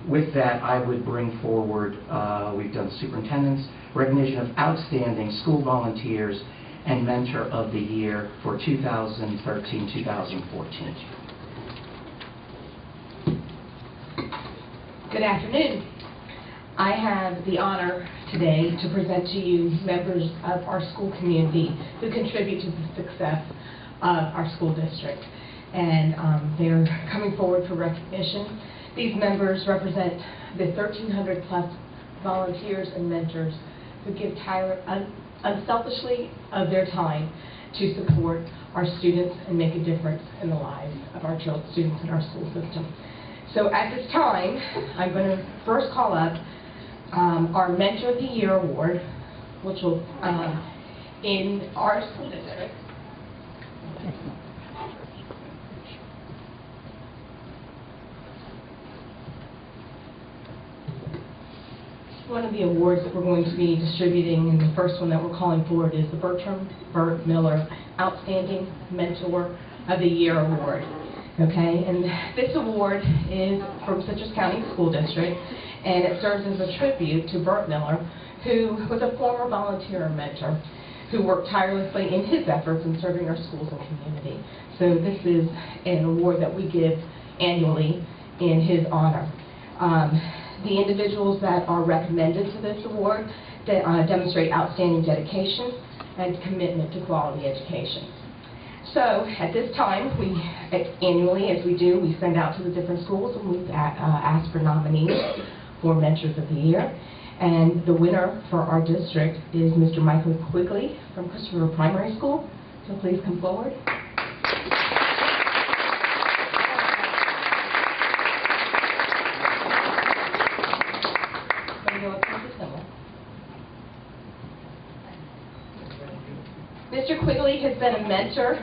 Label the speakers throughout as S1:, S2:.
S1: With that, I would bring forward, we've done superintendents, recognition of outstanding school volunteers and mentor of the year for 2013-2014.
S2: Good afternoon. I have the honor today to present to you members of our school community who contribute to the success of our school district. And they're coming forward for recognition. These members represent the 1,300 plus volunteers and mentors who give unselfishly of their time to support our students and make a difference in the lives of our students in our school system. So at this time, I'm going to first call up our Mentor of the Year Award, which will, in our school district. One of the awards that we're going to be distributing, and the first one that we're calling forward, is the Bertram Burt Miller Outstanding Mentor of the Year Award. Okay, and this award is from Citrus County School District, and it serves as a tribute to Burt Miller, who was a former volunteer and mentor who worked tirelessly in his efforts in serving our schools and community. So this is an award that we give annually in his honor. The individuals that are recommended to this award demonstrate outstanding dedication and commitment to quality education. So at this time, we annually, as we do, we send out to the different schools and we ask for nominees for Mentors of the Year. And the winner for our district is Mr. Michael Quigley from Christopher Primary School. So please come forward. Mr. Quigley has been a mentor.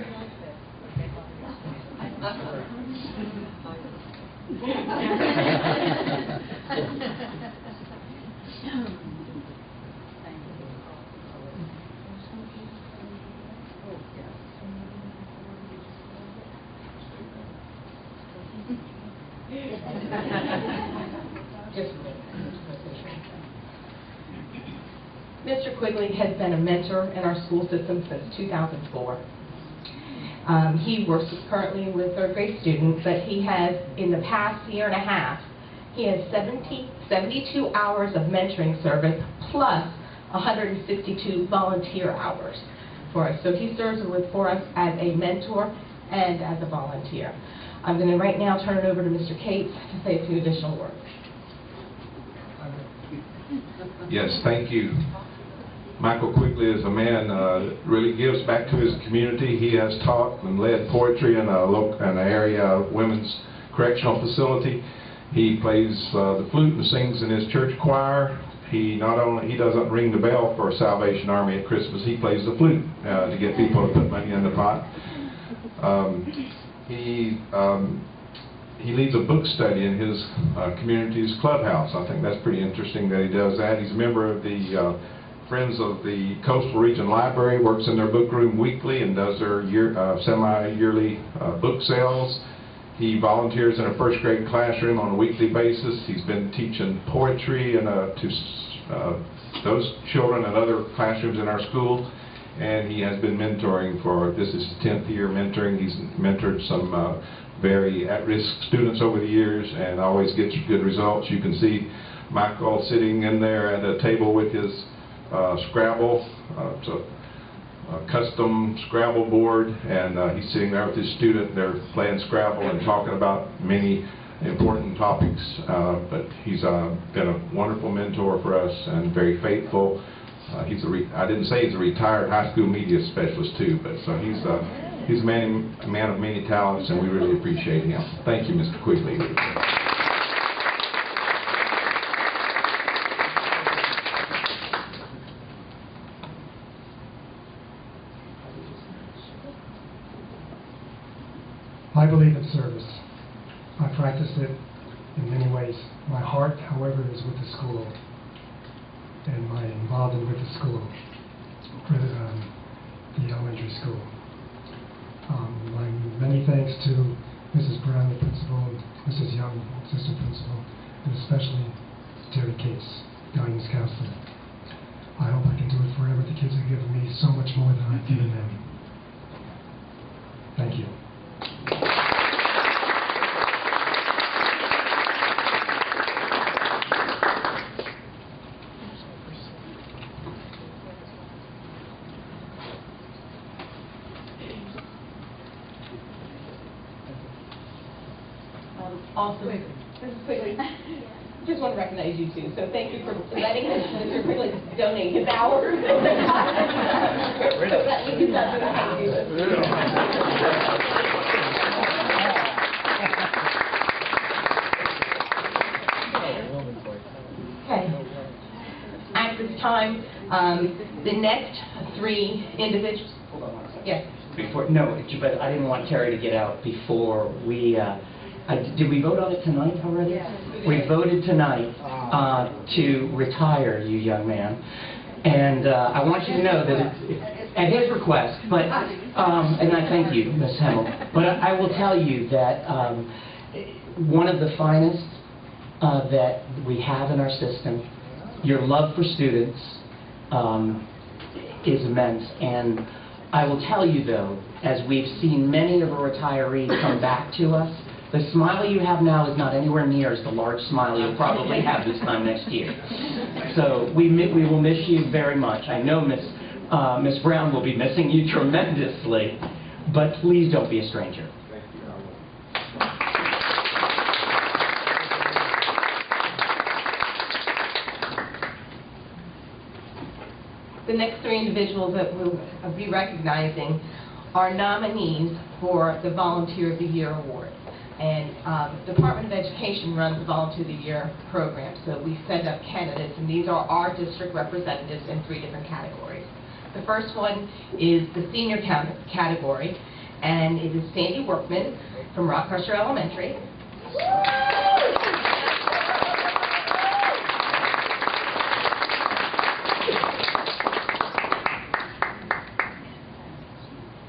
S2: Mr. Quigley has been a mentor in our school system since 2004. He works currently with third grade students, but he has, in the past year and a half, he has 72 hours of mentoring service plus 162 volunteer hours for us. So he serves for us as a mentor and as a volunteer. I'm going to right now turn it over to Mr. Cates to say a few additional words.
S3: Yes, thank you. Michael Quigley is a man that really gives back to his community. He has taught and led poetry in an area women's correctional facility. He plays the flute and sings in his church choir. He doesn't ring the bell for Salvation Army at Christmas. He plays the flute to get people to put money in the pot. He leads a book study in his community's clubhouse. I think that's pretty interesting that he does that. He's a member of the Friends of the Coastal Region Library, works in their book room weekly and does their semi-yearly book sales. He volunteers in a first grade classroom on a weekly basis. He's been teaching poetry to those children and other classrooms in our school. And he has been mentoring this is his 10th year mentoring. He's mentored some very at-risk students over the years and always gets good results. You can see Michael sitting in there at a table with his Scrabble. It's a custom Scrabble board, and he's sitting there with his student. They're playing Scrabble and talking about many important topics. But he's been a wonderful mentor for us and very faithful. I didn't say he's a retired high school media specialist too, but so he's a man of many talents, and we really appreciate him. Thank you, Mr. Quigley.
S4: I believe in service. I practice it in many ways. My heart, however, is with the school and my involvement with the school, for the elementary school. My many thanks to Mrs. Brown, the principal, and Mrs. Young, assistant principal, and especially Terry Case, guidance counselor. I hope I can do it forever. The kids have given me so much more than I've given them. Thank you.
S2: Also, Mrs. Quigley, just want to recognize you too. So thank you for letting Mr. Quigley donate his hours. So that you can thank you. Okay. At this time, the next three individuals. Hold on one second. Yes.
S1: But I didn't want Terry to get out before we, did we vote on it tonight already?
S2: Yes.
S1: We voted tonight to retire you, young man. And I want you to know that it's at his request, but, and I thank you, Ms. Hemmel, but I will tell you that one of the finest that we have in our system, your love for students is immense. And I will tell you, though, as we've seen many of our retirees come back to us, the smile you have now is not anywhere near as the large smile you'll probably have this time next year. So we will miss you very much. I know Miss Brown will be missing you tremendously, but please don't be a stranger.
S2: The next three individuals that we'll be recognizing are nominees for the Volunteer of the Year Award. And the Department of Education runs the Volunteer of the Year program, so we send up candidates, and these are our district representatives in three different categories. The first one is the senior category, and it is Sandy Workman from Rock Crusher Elementary.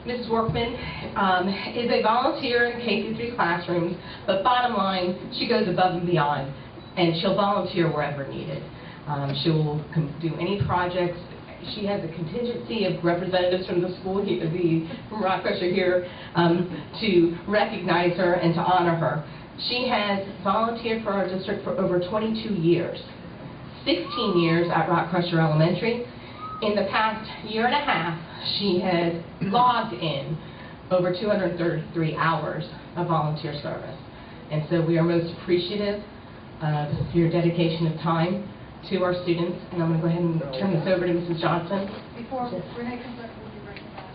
S2: Mrs. Workman is a volunteer in K-3 classrooms, but bottom line, she goes above and beyond, and she'll volunteer wherever needed. She will do any projects. She has a contingency of representatives from the school, from Rock Crusher here, to recognize her and to honor her. She has volunteered for our district for over 22 years, 16 years at Rock Crusher Elementary. In the past year and a half, she has logged in over 233 hours of volunteer service. And so we are most appreciative of your dedication of time to our students. And I'm going to go ahead and turn this over to Mrs. Johnson.
S5: Before Renee comes up, we'll be bringing back.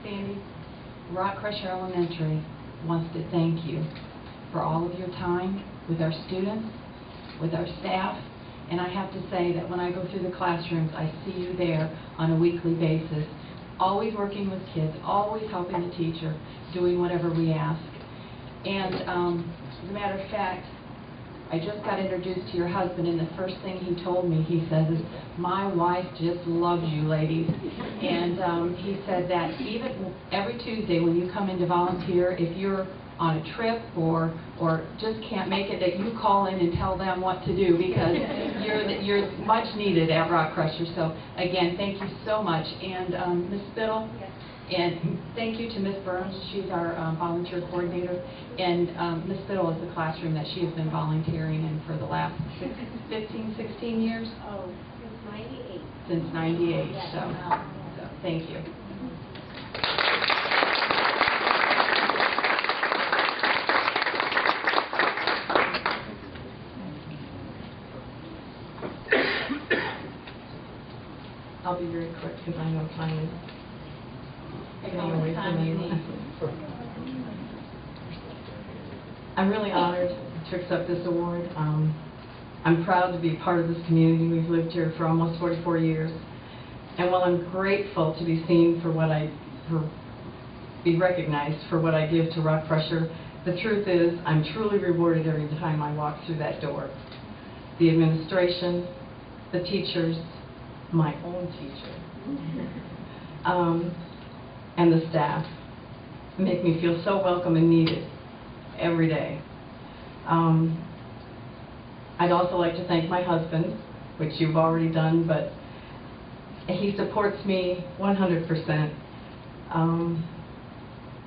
S2: Sandy.
S6: Rock Crusher Elementary wants to thank you for all of your time with our students, with our staff, and I have to say that when I go through the classrooms, I see you there on a weekly basis, always working with kids, always helping the teacher, doing whatever we ask. And as a matter of fact, I just got introduced to your husband, and the first thing he told me, he says, is, "My wife just loves you ladies." And he said that even every Tuesday when you come in to volunteer, if you're on a trip or just can't make it, that you call in and tell them what to do, because you're much needed at Rock Crusher. So again, thank you so much. And Ms. Spittle, and thank you to Ms. Burns. She's our volunteer coordinator. And Ms. Spittle is the classroom that she has been volunteering in for the last 15, 16 years?
S5: Oh, since '98.
S6: Since '98, so thank you. I'll be very quick because I know time is getting away from me. I'm really honored to accept this award. I'm proud to be part of this community. We've lived here for almost 44 years. And while I'm grateful to be seen for be recognized for what I give to Rock Crusher, the truth is I'm truly rewarded every time I walk through that door. The administration, the teachers, my own teacher, and the staff make me feel so welcome and needed every day. I'd also like to thank my husband, which you've already done, but he supports me 100%.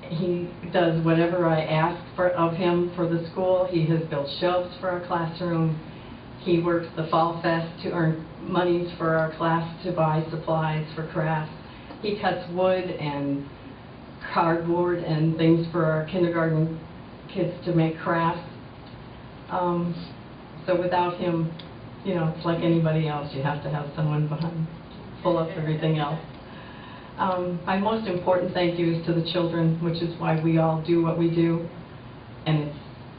S6: He does whatever I ask of him for the school. He has built shelves for our classroom. He works the Fall Fest to earn monies for our class to buy supplies for crafts. He cuts wood and cardboard and things for our kindergarten kids to make crafts. So without him, you know, it's like anybody else. You have to have someone behind, pull up everything else. My most important thank you is to the children, which is why we all do what we do, and it's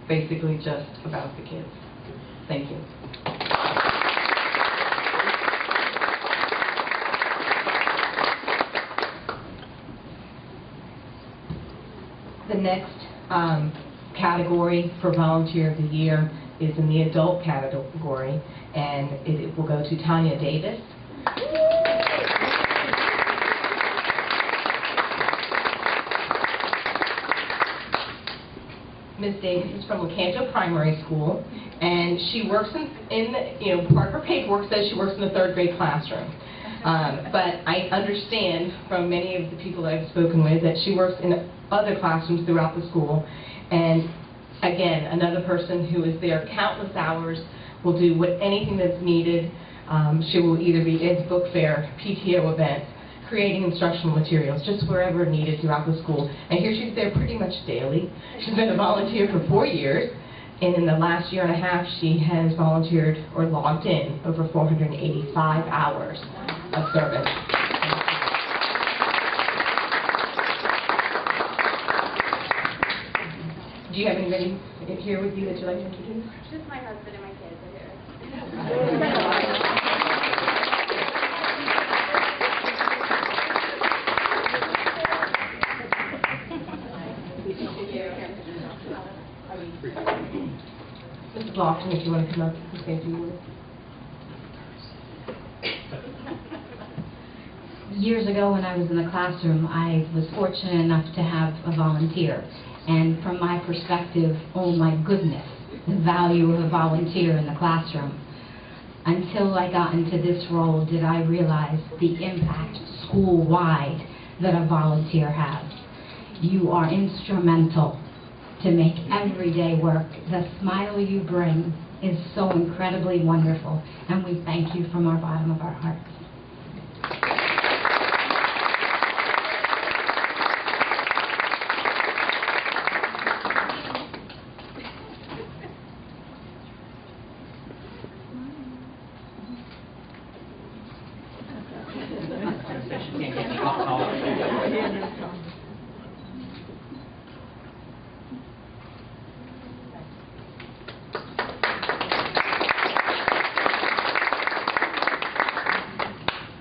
S6: basically just about the kids. Thank you.
S2: The next category for Volunteer of the Year is in the adult category, and it will go to Tonya Davis. Ms. Davis is from Lecanto Primary School, and she works part of her paperwork says she works in the 3rd grade classroom. But I understand from many of the people that I've spoken with that she works in other classrooms throughout the school. And again, another person who is there countless hours, will do anything that's needed. She will either be at book fair, PTO events, creating instructional materials, just wherever needed throughout the school. And here she's there pretty much daily. She's been a volunteer for 4 years, and in the last year and a half, she has volunteered or logged in over 485 hours of service. Do you have anybody here with you that you'd like to introduce?
S5: Just my husband and my kids are here.
S2: Mrs. Lofton, if you want to come up and say a few words.
S7: Years ago when I was in the classroom, I was fortunate enough to have a volunteer. And from my perspective, oh my goodness, the value of a volunteer in the classroom. Until I got into this role did I realize the impact school-wide that a volunteer has. You are instrumental to make everyday work. The smile you bring is so incredibly wonderful, and we thank you from our bottom of our hearts.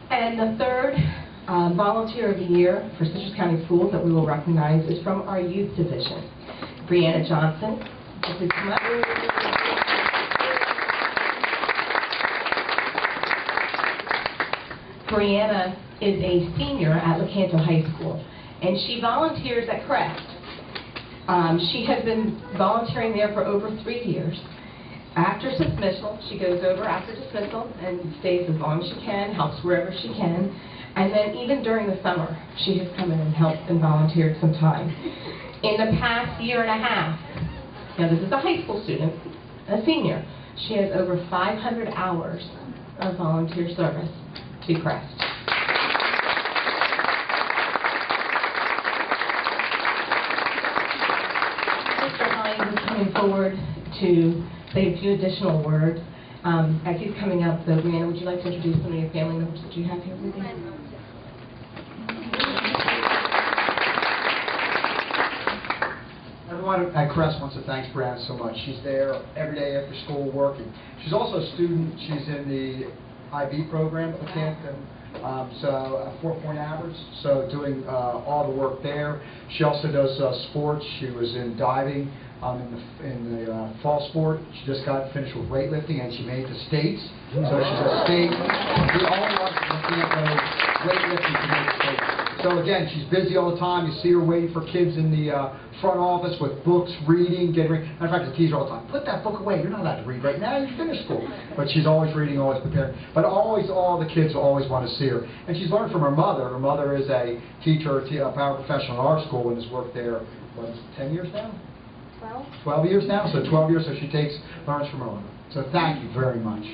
S2: And the third Volunteer of the Year for Citrus County Schools that we will recognize is from our youth division. Brianna Johnson. Please come up. Brianna is a senior at Lecanto High School, and she volunteers at CREST. She has been volunteering there for over 3 years. After dismissal, she goes over after dismissal and stays as long as she can, helps wherever she can. And then even during the summer, she has come in and helped and volunteered some time. In the past year and a half, now this is a high school student, a senior, she has over 500 hours of volunteer service to CREST. Mr. Hines is coming forward to say a few additional words. As he's coming up, though, Brianna, would you like to introduce some of your family members that you have here with you?
S8: I'd everyone at CREST wants to thank Brianna so much. She's there every day after school working. She's also a student. She's in the IB program at Lecanto, so a 4-point average, so doing all the work there. She also does sports. She was in diving in the fall sport. She just got finished with weightlifting, and she made the states. So she's a state. The only one looking at those weightlifting to make states. So again, she's busy all the time. You see her waiting for kids in the front office with books, reading, getting ready. Matter of fact, I tease her all the time, put that book away. You're not allowed to read right now. You finished school. But she's always reading, always prepared. But always, all the kids will always want to see her. And she's learned from her mother. Her mother is a teacher, a paraprofessional in our school, and has worked there, what, 10 years now? 12 years now, so 12 years, so she learns from her mother. So thank you very much.